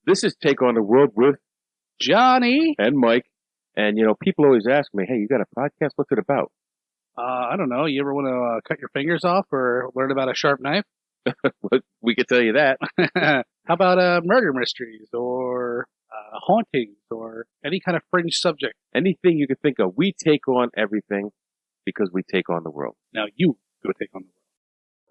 This is Take on the World with Johnny and Mike. And, people always ask me, hey, you got a podcast? What's it about? I don't know. You ever want to cut your fingers off or learn about a sharp knife? We could tell you that. How about murder mysteries or hauntings or any kind of fringe subject? Anything you could think of. We take on everything because we take on the world. Now you go take on the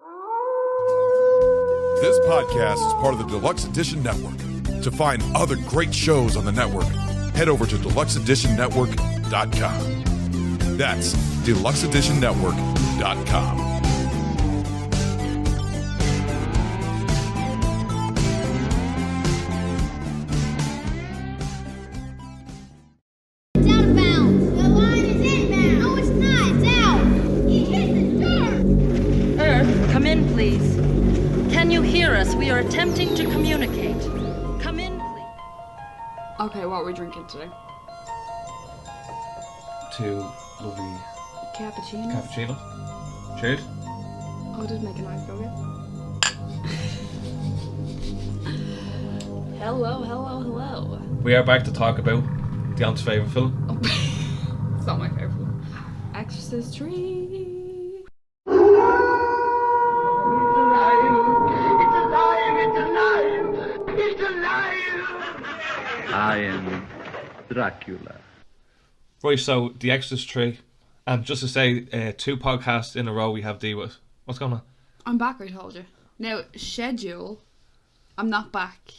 world. This podcast is part of the Deluxe Edition Network. To find other great shows on the network, head over to deluxeeditionnetwork.com. That's deluxeeditionnetwork.com. We are attempting to communicate. Come in, please. Okay, what are we drinking today? Two lovely Cappuccinos. Cheers. Oh, did make a nice go again. Hello. We are back to talk about Dion's favourite film. Oh. It's not my favourite film. Exorcist III. I am Dracula. Right, so The Exorcist III. And just to say, 2 podcasts in a row we have D with. What's going on? I'm back, I told you. Now, schedule, I'm not back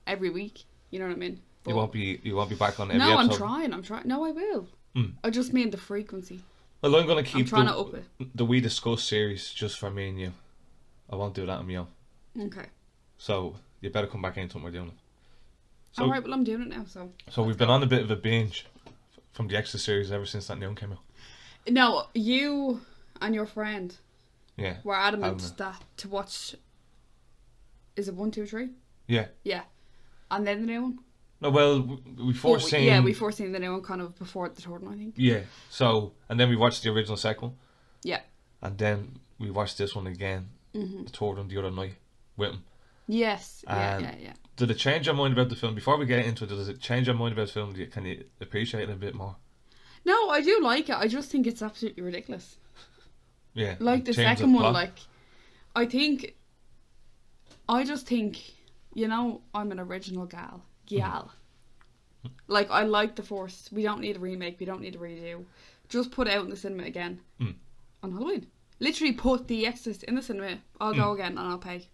every week. You know what I mean? But You won't be back on every no, episode. I'm trying. No, I will. I just mean the frequency. Well, I'm going to keep I'm trying to up it. the We Discuss series just for me and you. I won't do that on my own. Okay. So, you better come back into what we're doing. So, Alright, well, I'm doing it now, so. So we've been on a bit of a binge from the Exorcist series ever since that new one came out. No, you and your friend were adamant Alma. that to watch. Is it 1, 2, 3? Yeah. Yeah. And then the new one? No, well, we first seen... Yeah, we first seen the new one kind of before the third one, I think. Yeah. So, and then we watched the original second one. Yeah. And then we watched this one again, the third one the other night with him. Yes. And Yeah. Did it change your mind about the film? Before we get into it, does it change your mind about the film? Can you appreciate it a bit more? No, I do like it. I just think it's absolutely ridiculous. Yeah. Like the change second one, plot. like, I just think, I'm an original gal. Like, I like the first. We don't need a remake. We don't need a redo. Just put it out in the cinema again on Halloween. Literally put The Exorcist in the cinema. I'll go again and I'll pay.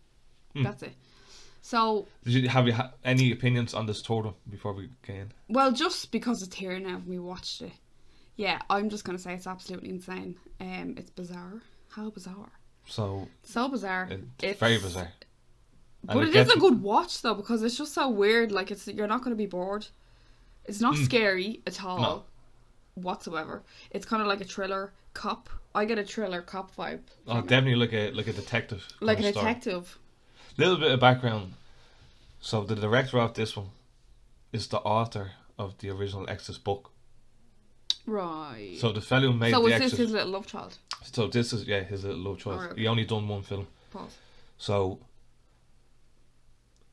That's it. So, have you any opinions on this third one before we get in? Well, just because it's here now, we watched it. Yeah, I'm just gonna say it's absolutely insane. It's bizarre. How bizarre? So bizarre. It's very bizarre. But it is a good watch though, because it's just so weird. Like you're not gonna be bored. It's not scary at all, whatsoever. It's kind of like a thriller cop. I get a thriller cop vibe. Oh, definitely like a detective. Like a story. detective. Little bit of background. So the director of this one is the author of the original Exorcist book. Right. So the fellow who made So the is Exorcist. this his little love child? So this is his little love child. Alright, okay. He only done one film. Pause.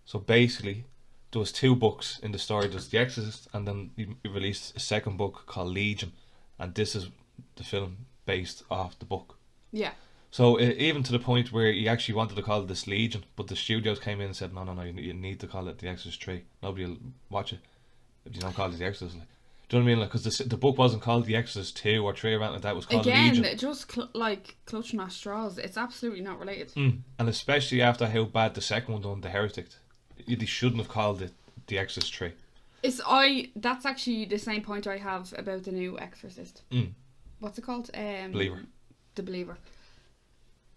So basically, there was 2 books in the story. There's The Exorcist, and then he released a second book called Legion, and this is the film based off the book. Yeah. So even to the point where he actually wanted to call it this Legion, but the studios came in and said, no, you need to call it The Exorcist 3. Nobody will watch it if you don't call it The Exorcist. Like, do you know what I mean? Like, because the book wasn't called The Exorcist 2 or 3 or anything like that. It was called Legion. Again, just clutching at straws. It's absolutely not related. And especially after how bad the second one done, The Heretic, they shouldn't have called it The Exorcist 3. That's actually the same point I have about the new Exorcist. What's it called? Believer. The Believer.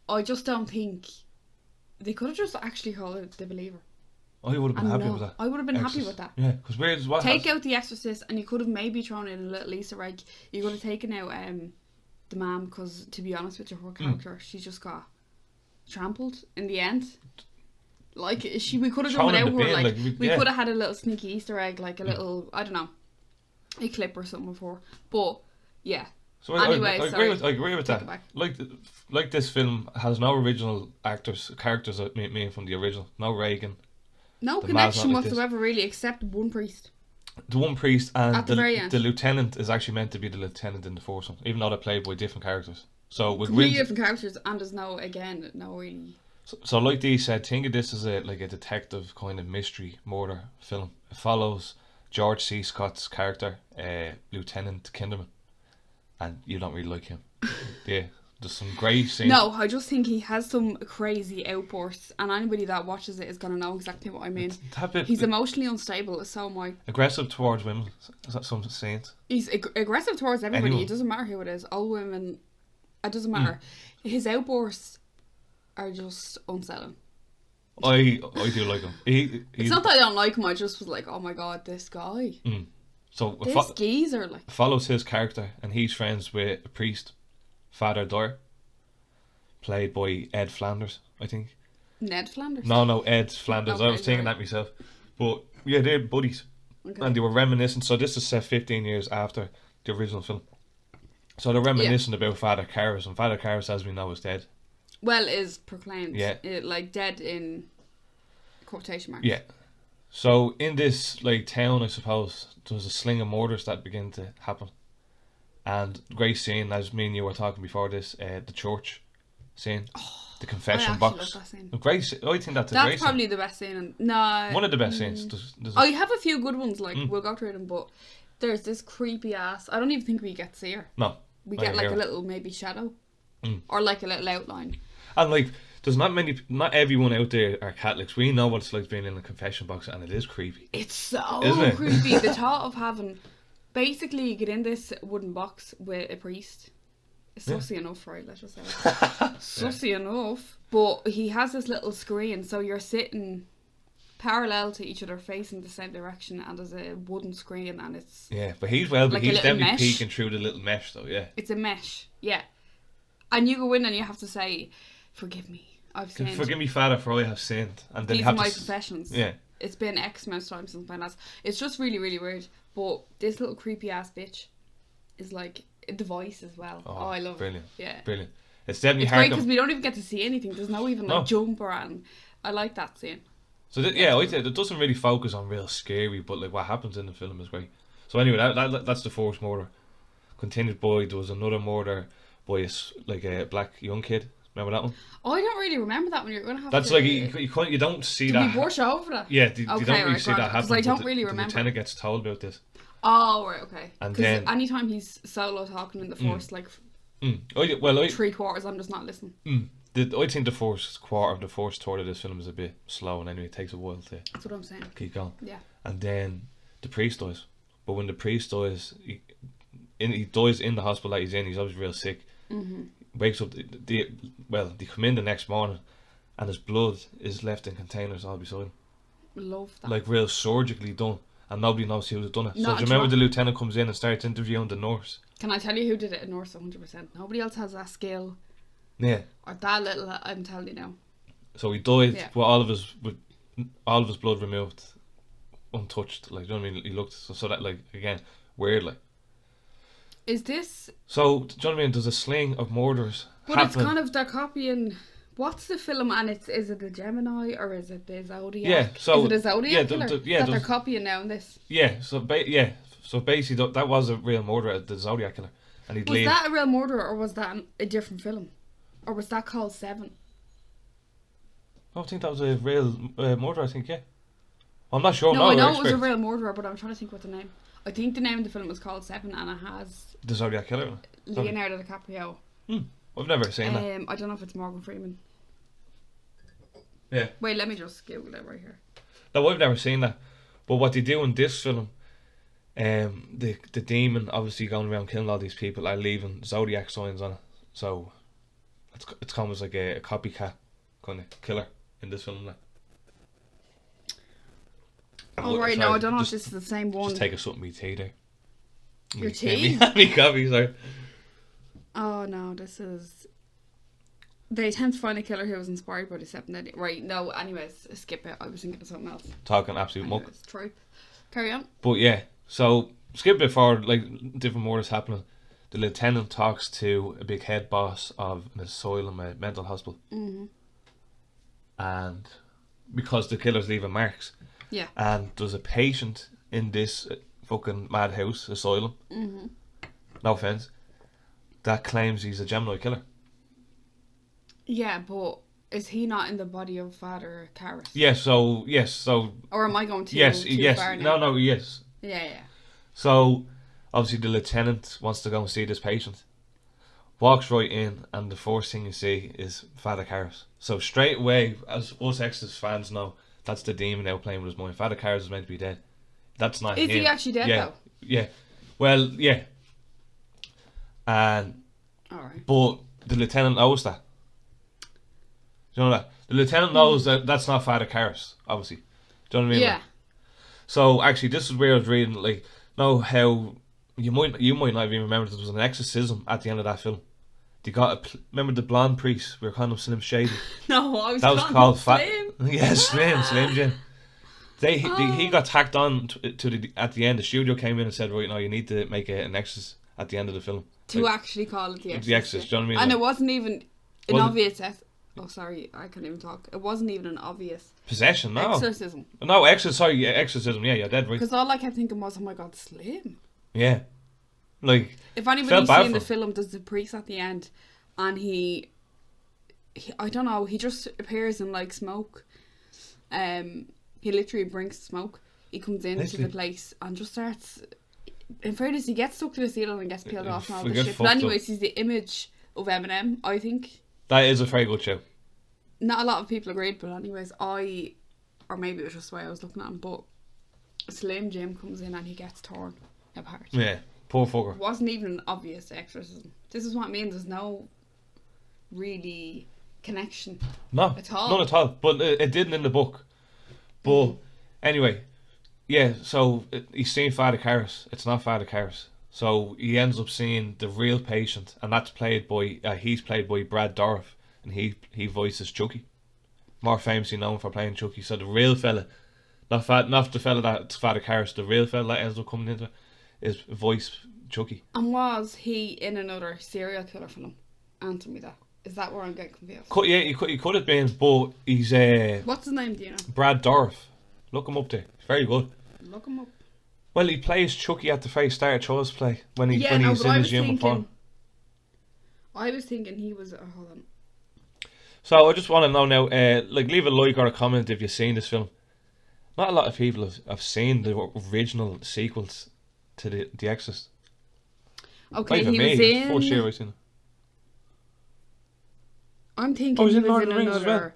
I just don't think they could have just actually called it The Believer. I would have been happy with that. I would have been happy with that. Yeah, because take out The Exorcist, and you could have maybe thrown in a little Easter egg. You could have taken out the mom, because to be honest with you, her character, she just got trampled in the end. Like we could have done it out her. We could have had a little sneaky Easter egg, like a little, I don't know, a clip or something for. But yeah. So anyway, I agree with that. Like this film has no original characters that mean from the original. No Reagan. No The man's connection not like this. whatsoever, really, except one priest. The one priest and At the very end. the lieutenant is actually meant to be the lieutenant in the first one, even though they're played by different characters. So with Completely different characters, and there's no really. So like Dee said, think of this as a detective kind of mystery murder film. It follows George C. Scott's character, Lieutenant Kinderman, and you don't really like him. Yeah, there's some great scenes. No, I just think he has some crazy outbursts, and anybody that watches it is gonna know exactly what I mean. That bit, He's emotionally unstable, so am I. aggressive towards women. Is that some scenes? He's aggressive towards everybody. Anyone. It doesn't matter who it is. All women. It doesn't matter. His outbursts are just unsettling. I do like him. It's not that I don't like him. I just was like, oh my god, this guy, So this geezer, like. follows his character, and he's friends with a priest, Father Dourif, played by Ed Flanders, I think. Ned Flanders. No, Ed Flanders. I Okay, was thinking sorry. that myself. But yeah, they're buddies. Okay. And they were reminiscing. So this is set 15 years after the original film. So they're reminiscing about Father Karras, and Father Karras, as we know, is dead. Well, is proclaimed. Yeah. Like dead in quotation marks. Yeah. So in this town, I suppose, there was a sling of murders that began to happen. And great scene, as me and you were talking before this, the church scene, the confession I actually box. love that scene. A great scene. I think that's a That's great probably scene. the best scene. No. One of the best scenes. There's I have a few good ones. Like we'll go through them, but there's this creepy ass. I don't even think we get to see her. no. We not get like here. a little maybe shadow, or like a little outline. And there's not everyone out there are Catholics. We know what it's like being in a confession box, and it is creepy. It's so Isn't it? creepy. The thought of having basically you get in this wooden box with a priest. It's sussy enough, right? Let's just say sussy enough. But he has this little screen, so you're sitting parallel to each other, facing the same direction, and there's a wooden screen, and it's But he's he's little definitely mesh. peeking through the little mesh, though. Yeah. it's a mesh, yeah. And you go in and you have to say, "Forgive me, I've sinned. Forgive me, Father, for I have sinned." And then These you are have my to. confessions." Yeah. It's been X amount of time since my last. It's just really, really weird. But this little creepy ass bitch is like the voice as well. Oh, I love brilliant. it. Yeah. Brilliant. It's definitely It's hard. great because we don't even get to see anything. There's no even like No. jump or anything. I like that scene. So I think it doesn't really focus on real scary, but what happens in the film is great. So anyway, that's the first murder. Continued by there was another murder by a black young kid. Remember that one? Oh, I don't really remember that one. You're gonna have That's to. you don't see Did that. we brush over that? Yeah, you don't Okay, really right, see that grand, 'cause happen. I don't but really the remember. lieutenant gets told about this. Oh, right, okay. And Because then- anytime he's solo talking in the first like I 3/4, I'm just not listening. I think the first quarter of the first third of this film is a bit slow, and anyway, it takes a while to That's what I'm saying. keep going. Yeah. And then the priest dies. But when the priest dies, he dies in the hospital that he's in. He's obviously real sick. Wakes up. They come in the next morning, and his blood is left in containers all beside him, Love that. like real surgically done, and nobody knows who's done it. So Not do you a remember drop. the lieutenant comes in and starts interviewing the nurse? Can I tell you who did it in Norse 100%? Nobody else has that skill Yeah. or that little. I'm telling you now. So he died Yeah. with all of his blood removed, untouched. Like, you know what I mean? He looked so that again weird like. Is this? So do you know what I mean? There's a sling of murders But happening. it's kind of they're copying. What's the film? And is it the Gemini or is it the Zodiac? Yeah, so- is it a Zodiac yeah, killer that they're there's- copying now in this? Yeah, so basically that was a real murderer, the Zodiac killer, and he'd Was leave. that a real murder or was that a different film, or was that called Seven? I think that was a real murderer. I think I'm not sure. No, I know it was expert. a real murderer, but I'm trying to think what the name. I think the name of the film is called Seven, and it has The Zodiac killer. Leonardo DiCaprio. I've never seen that. I don't know if it's Morgan Freeman. Yeah. Wait, let me just Google it right here. No, I've never seen that. But what they do in this film, the demon obviously going around killing all these people are leaving Zodiac signs on it. So it's almost like a copycat kind of killer in this film. Like. Oh, right, no, I don't know if this is the same one. Just take a something me tea there. Your tea? Me coffee, sorry. Oh no, this is. They attempt to find a killer who was inspired by the Seven Deadly. Right, no, anyways, skip it. I was thinking of something else. Talking absolute muck. Anyways, trope. Carry on. But yeah, so skip it forward, like different murders happening. The lieutenant talks to a big head boss of an asylum, a mental hospital. And because the killer's leaving marks. Yeah. And there's a patient in this fucking madhouse asylum. Mm-hmm. No offense. That claims he's a Gemini killer. Yeah, but is he not in the body of Father Karras? Yes. So. Or am I going too Yes. far now? No. Yes. Yeah. So, obviously, the lieutenant wants to go and see this patient. Walks right in, and the first thing you see is Father Karras. So straight away, as us Exorcist fans know, that's the demon out playing with his mind. Father Karras is meant to be dead. That's not him. Is he actually dead though? Yeah. Well, yeah. And Alright. but the lieutenant knows that. Do you know that? The lieutenant knows that that's not Father Karras, obviously. Do you know what I mean? Yeah. Like, so actually, this is where I was reading, like, know how you might not even remember there was an exorcism at the end of that film. They got remember the blonde priest? We were calling him Slim Shady. No, I was That was calling called him Slim. Yeah, Slim Jim. He got tacked on to the at the end. The studio came in and said, right, now you need to make an exorcist at the end of the film. To actually call it the Exorcist. The Exorcist, do you know what I mean? And Like, it wasn't even an Well, obvious... Oh, sorry, I can't even talk. It wasn't even an obvious possession, no. exorcism. No, exorcism, yeah, you're dead right. Because all I kept thinking was, oh my god, Slim. Yeah. Like, If felt anybody's bad seen for the him. film, there's the priest at the end, and he I don't know, he just appears in like smoke. He literally brings smoke. He comes into Literally. the place and just starts. In fairness, he gets stuck to the ceiling and gets peeled off and all We this get shit. But fucked up. anyways, he's the image of Eminem, I think. that is a very good show. Not a lot of people agreed, but anyways, or maybe it was just the way I was looking at him, but Slim Jim comes in and he gets torn apart. Yeah, poor fucker. It wasn't even an obvious exorcism. This is what I mean, there's no really connection. No, At all. none at all. But it didn't in the book. But anyway, yeah. So he's seeing Father Karras. It's not Father Karras. So he ends up seeing the real patient, and that's played by he's played by Brad Dourif, and he voices Chucky. More famously known for playing Chucky. So the real fella, not the fella that's Father Karras, the real fella that ends up coming into it is voice Chucky. And was he in another serial killer film? Answer me that. Is that where I'm getting confused? He could have been, but he's What's his name, do you know? Brad Dourif. Look him up there. He's very good. Look him up. Well, he plays Chucky at the very start of Child's Play when he's but in I his was gym before. thinking... I was thinking he was... hold on. So I just want to know now, like, leave a like or a comment if you've seen this film. Not a lot of people have seen the original sequels to the Exorcist. Okay, Not even he me. was It's the first year in... I've seen it. I'm thinking Oh, he's he in was Lord in of the Rings as another...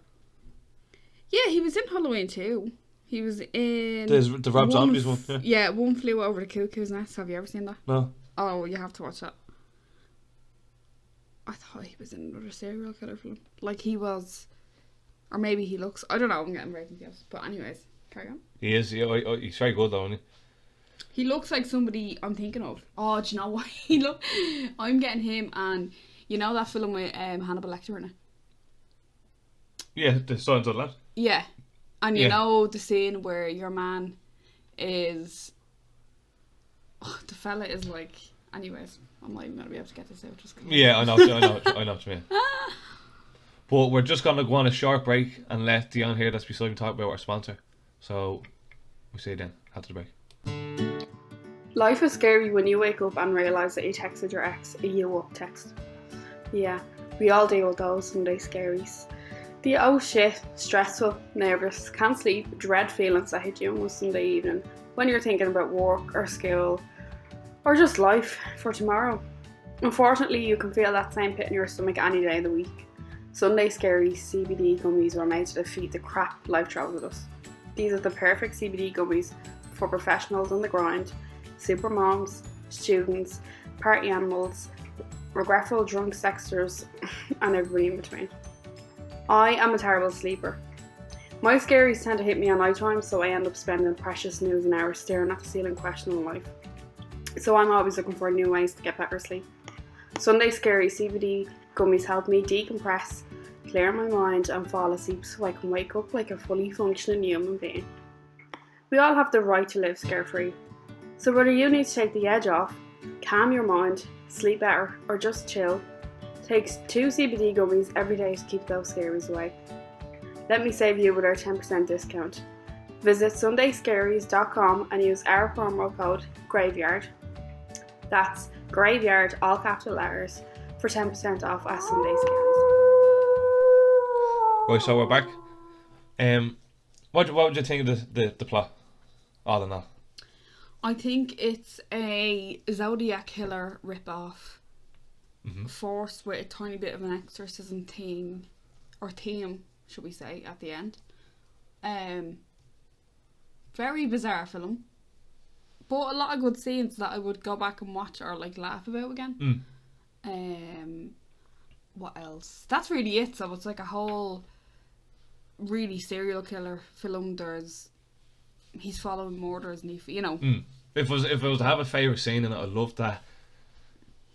Yeah, he was in Halloween too. He was in... There's the Rob Zombies one. Yeah. Yeah, One Flew Over the Cuckoo's Nest. Have you ever seen that? No. Oh, you have to watch that. I thought he was in another serial killer film. Like he was... Or maybe he looks... I don't know, I'm getting very confused. But anyways, carry on. He is. He's very good though, isn't He looks like somebody I'm thinking of. Oh, do you know what? I'm getting him and... You know that film with Hannibal Lecter in it? he? Yeah, the Silence of the Lambs. Yeah. And you Yeah. know the scene where your man is... Oh, the fella is like... Anyways, I'm not even going to be able to get this out just 'cause... Yeah, I know what you mean. But we're just going to go on a short break and let Dion here that's beside me talk about our sponsor. So, we'll see you then after the break. Life is scary when you wake up and realise that you texted your ex a you up text. Yeah, we all deal with those Sunday scaries. The oh shit, stressful, nervous, can't sleep, dread feelings that hit you on a Sunday evening when you're thinking about work or school or just life for tomorrow. Unfortunately, you can feel that same pit in your stomach any day of the week. Sunday scary CBD gummies were made to defeat the crap life throws at us. These are the perfect CBD gummies for professionals on the grind, super moms, students, party animals, regretful drunk sexters, and everybody in between. I am a terrible sleeper. My scaries tend to hit me at night time, so I end up spending precious noon hours staring at the ceiling questioning life. So I'm always looking for new ways to get better sleep. Sunday scary CBD gummies help me decompress, clear my mind and fall asleep so I can wake up like a fully functioning human being. We all have the right to live scare-free. So whether you need to take the edge off, calm your mind, sleep better, or just chill, take 2 CBD gummies every day to keep those scaries away. let me save you with our 10% discount. Visit sundayscaries.com and use our promo code GRAVEYARD. That's GRAVEYARD, all capital letters, for 10% off at Sunday Scaries. Right, so we're back. What would you think of the plot? All in all. I think it's a Zodiac Killer rip-off, forced with a tiny bit of an exorcism theme, should we say, at the end. Very bizarre film, but a lot of good scenes that I would go back and watch or like laugh about again. What else? That's really it. So it's like a whole really serial killer film. He's following murders and If it was to have a favourite scene in it, I'd love that.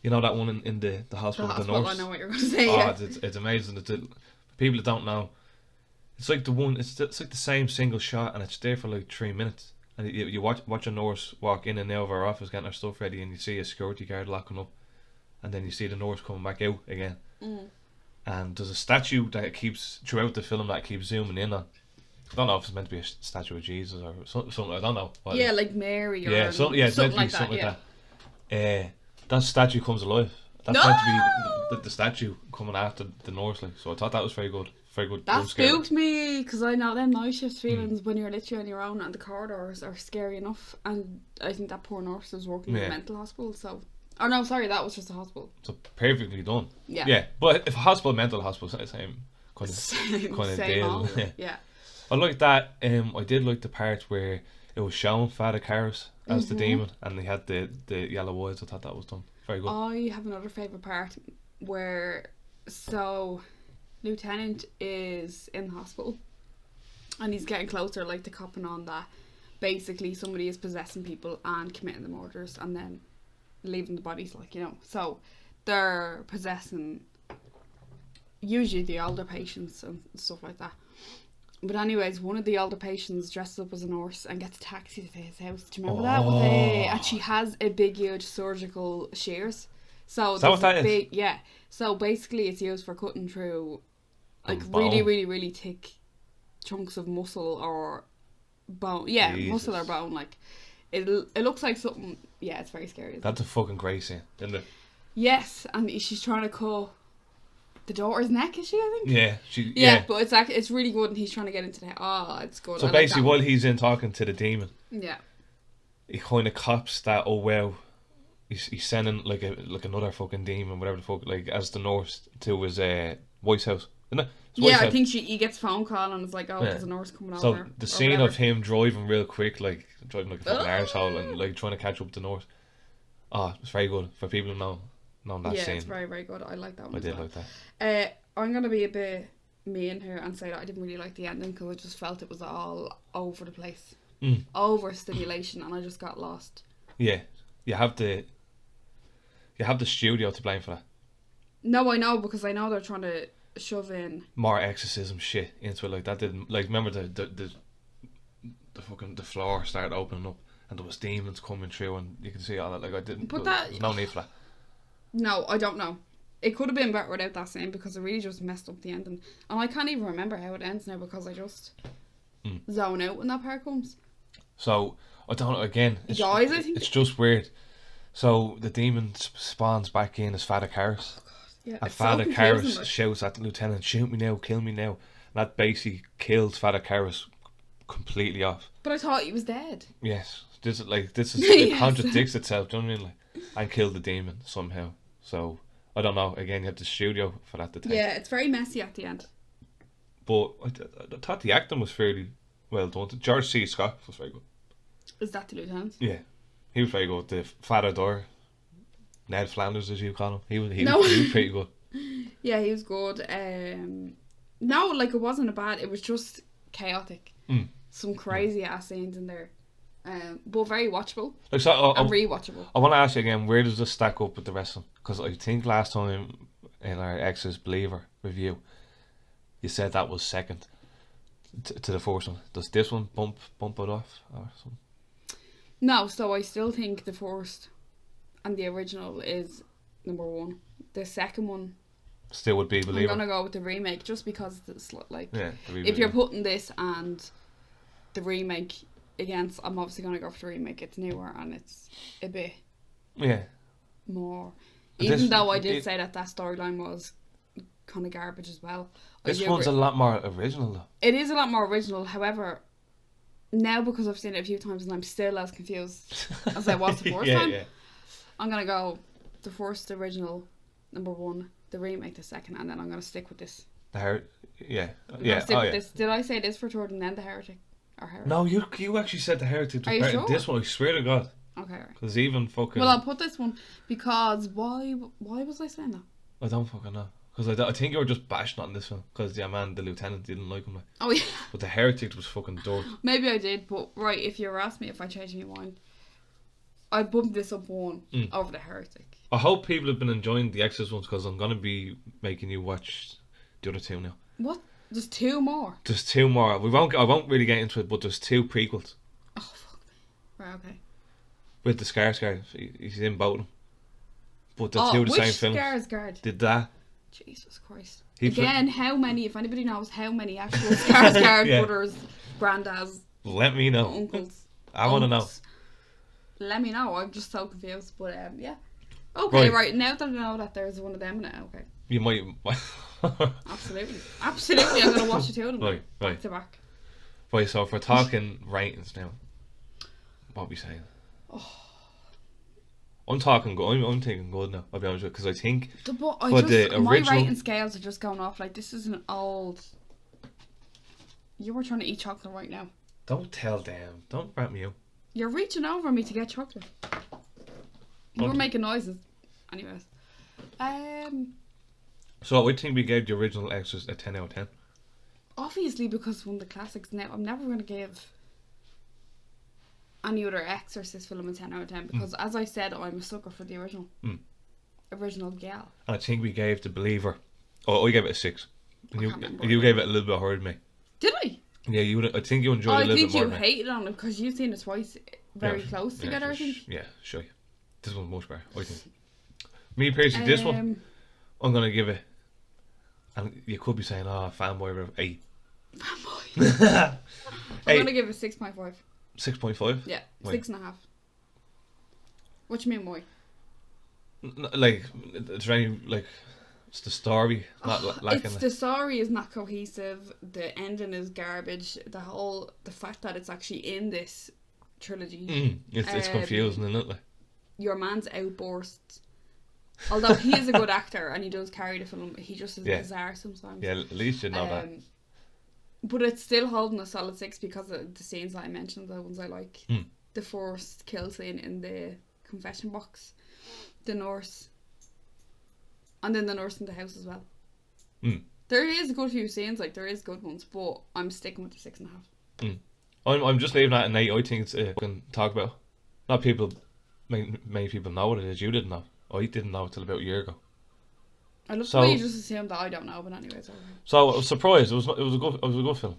You know that one in the hospital with the nurse? I know what you're going to say. Oh, Yeah. it's amazing. For people that don't know, it's like it's like the same single shot, and it's there for like 3 minutes. And you watch a nurse walk in and out of her office getting her stuff ready, and you see a security guard locking up, and then you see the nurse coming back out again. And there's a statue that keeps throughout the film that keeps zooming in on. I don't know if it's meant to be a statue of Jesus or something. I don't know. Yeah, like Mary or it's meant to be something like that. That statue comes alive. That's meant to be the statue coming after the nurse. Like, so I thought that was very good. Very good. That spooked me because I know them night shift feelings when you're literally on your own and the corridors are scary enough. And I think that poor nurse was working in a mental hospital. So, oh no, sorry, that was just a hospital. So perfectly done. Yeah. Yeah, but if mental hospital, same kind of deal. Yeah. I like that. I did like the part where it was showing Father Karras as the demon, and they had the yellow eyes. I thought that was done very good. I have another favourite part where Lieutenant is in the hospital and he's getting closer, like, to copping on that basically somebody is possessing people and committing the murders and then leaving the bodies, like, so they're possessing usually the older patients and stuff like that. But anyways, one of the older patients dresses up as a nurse and gets a taxi to his house. Do you remember that? And she has a big, huge surgical shears. So is that what that is? Yeah. So basically, it's used for cutting through like really, really, really thick chunks of muscle or bone. Yeah, Jesus. Muscle or bone. Like it looks like something. Yeah, it's very scary. That's a fucking great scene, isn't it? Yes, and she's trying to cut the daughter's neck, is she? I think. Yeah, but it's really good, and he's trying to get into the. Oh, it's good. So basically, while he's in talking to the demon, he kind of cops that. Oh well, he's sending like another fucking demon, whatever the fuck, like as the nurse to his wife's house, isn't it? I think he gets a phone call and it's like, there's a nurse coming over. So the scene of him driving real quick, like driving like a fucking arsehole and like trying to catch up to the nurse. Oh, it's very good for people who know that scene. Yeah, it's very, very good. I like that one. I did like that. I'm going to be a bit mean here and say that I didn't really like the ending because I just felt it was all over the place. Overstimulation, and I just got lost. Yeah, you have the studio to blame for that. No, I know, because I know they're trying to shove in more exorcism shit into it. Like that didn't, like, remember the fucking the floor started opening up and there was demons coming through and you can see all that. Like, I didn't, but there's no need for that. No, I don't know. It could have been better without that scene because it really just messed up the ending. And I can't even remember how it ends now because I just zone out when that part comes. So, I don't know, again, he dies, I think. It's just weird. So, the demon spawns back in as Father Karras. Yeah, and Father Karras shouts at the lieutenant, shoot me now, kill me now. And that basically kills Father Karras completely off. But I thought he was dead. Yes. It contradicts itself, do you know what I mean? Like, and killed the demon somehow. So, I don't know. Again, you have the studio for that to take. Yeah, it's very messy at the end. But I thought the acting was fairly well done. George C. Scott was very good. Is that the lieutenant? Yeah. He was very good. The Father Dourif, Ned Flanders, as you call him. He was pretty good. Yeah, he was good. No, like, it wasn't a bad. It was just chaotic. Some crazy ass scenes in there. But very watchable. Like, so, and rewatchable. I want to ask you again, where does this stack up with the rest of them? Because I think last time in our Exorcist Believer review, you said that was second to the first one. Does this one bump it off or something? No, so I still think the first and the original is number one. The second one Still would be I'm Believer. gonna go with the remake just because it's like Yeah, the remake, if you're yeah. putting this and the remake against, I'm obviously gonna go for the remake. It's newer and it's a bit Yeah. more. But Even this- though I did it- say that storyline was kind of garbage as well. I This do one's a agree. lot more original though. It is a lot more original. However, now because I've seen it a few times and I'm still as confused as I was the first time, Yeah. I'm gonna go the first original number 1, the remake the second, and then I'm gonna stick with this. Yeah. I'm gonna Yeah. stick Oh, with yeah. this. Did I say this for third and then the Heretic? Or Heretic? No, you actually said the Heretic. Are you sure? This one, I swear to God. Okay, right. Because even fucking... Well, I'll put this one because why was I saying that? I don't fucking know. Because I think you were just bashing on this one. Because the man, the lieutenant, didn't like him. Like. Oh yeah, But the Heretic was fucking dirt. maybe I did, but right, if you were asking me if I changed my mind, I'd bump this up one over the Heretic. I hope people have been enjoying the Exorcist ones because I'm going to be making you watch the other two now. What? There's 2 more. There's 2 more. I won't really get into it, but there's 2 prequels. Oh fuck me. Right, okay. With the Skarsgård. He's in both of them. But they're 2 of the which same films. Skarsgård? Did that. Jesus Christ. He Again, how many, if anybody knows how many actual Skarsgård Yeah. brothers, granddads, Let me know. uncles, I want to know. aunts, let me know. I'm just so confused. But yeah. Okay, Right. right. Now that I know that there's one of them now, okay. You might... Absolutely. Absolutely. I'm going to watch the 2 of them. Right. Back to back. Right, so if we're talking ratings now, what are we saying? I'm talking good. I'm thinking good now, I'll be honest with you, because I think... But For the my original- rating scales are just going off. Like, this is an old... You were trying to eat chocolate right now. Don't tell them. Don't rat me out. You're reaching over me to get chocolate. You were Okay. making noises. Anyways. So I think we gave the original Exorcist a 10 out of 10. Obviously, because one of the classics now, I'm never going to give any other Exorcist film a 10 out of 10 because, as I said, I'm a sucker for the original. Original gal. And I think we gave The Believer... Oh, I gave it a 6. And I can't remember. you gave it a little bit higher than me. Did I? Yeah, I think you enjoyed it I a little think bit more you than me. hated on it because you've seen it twice very close together, I think. Yeah, sure. This one's much better, I think. Me personally, this one, I'm going to give it... And you could be saying, fanboy, 8. Fanboy. I'm going to give it 6.5. 6.5? Yeah, Why? 6.5. What do you mean, why? Like, it's very, like, it's the story, not lacking. It's the story is not cohesive. The ending is garbage. The fact that it's actually in this trilogy. It's confusing, isn't it? Like, Your man's outbursts. Although he is a good actor and he does carry the film, he just is bizarre sometimes. yeah, at least you know that. But it's still holding a solid 6 because of the scenes that I mentioned, the ones I like. The first kill scene in the confession box, the nurse, and then the nurse in the house as well. There is a good few scenes, like there is good ones, but I'm sticking with the 6.5. I'm just leaving that an 8. I think it's a can talk about. Not people, many people know what it is. You didn't know. I didn't know until about a year ago. I love So- the way you just assume that I don't know, but anyways. Okay. So I was surprised. It was a good film.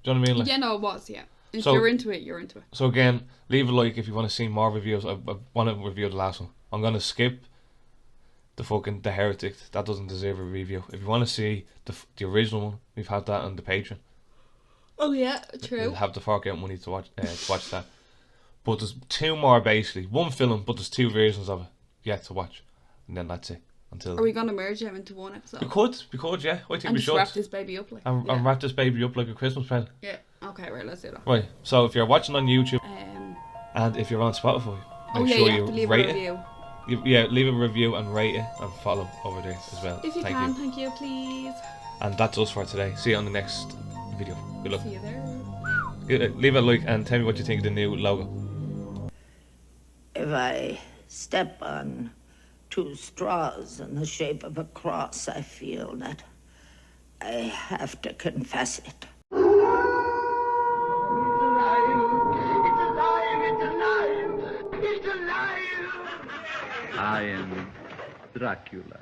Do you know what I mean? Like, Yeah, no, it was, yeah. If So- you're into it, you're into it. So again, leave a like if you want to see more reviews. I want to review the last one. I'm gonna skip the Heretic. That doesn't deserve a review. If you want to see the original one, we've had that on the Patreon. Oh yeah, You'll true. have to fork out money to watch that. But there's 2 more basically. One film, but there's 2 versions of it yet to watch, and then that's it. Until Are we gonna merge them into one episode? we could, yeah. I think And we just should. wrap this baby up like. And wrap this baby up like a Christmas present. Yeah. Okay, right. Let's do that. Right. So if you're watching on YouTube Um. and if you're on Spotify, Oh make yeah, sure you have to leave a rate it. review. Leave a review and rate it and follow over there as well. If you Thank can, you. thank you, please. And that's us for today. See you on the next video. Good luck. See you there. Leave a like and tell me what you think of the new logo. If I step on 2 straws in the shape of a cross, I feel that I have to confess it. I am Dracula.